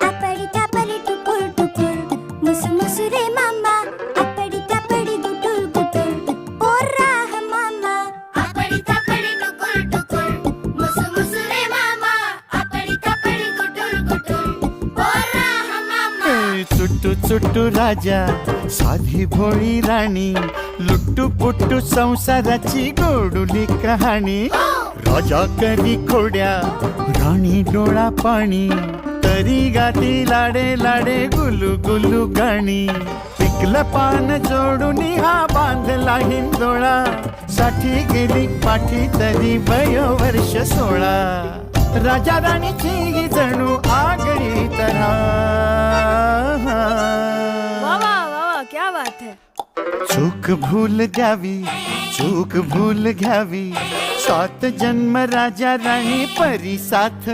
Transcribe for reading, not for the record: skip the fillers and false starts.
आपडी तापडी टुकुर टुकुर मुसमुसु रे मामा आपडी तापडी गुटुर गुटुर पोरा ह मामा आपडी तापडी टुकुर टुकुर मुसमुसु रे मामा आपडी तापडी गुटुर गुटुर पोरा ह मामा चुट्टू चुट्टू राजा साधी भोळी राणी लुट्टू पुट्टू संसाराची गोडुली कहाणी राजा करी खोड्या राणी डोळा पाणी तरी गाती लाडे लाडे गुलू गुलू गाणी पिकलं पान जोडून हा बांधला हिंदोळा साठी गेली पाठी तरी वयो वर्ष 16 राजा राणीची ही जणू आगळी तऱ्हा वाह वाह वाह क्या बात है. चूक भूल द्यावी चूक भूल घ्यावी 7 जन्म राजा राणी परी साथ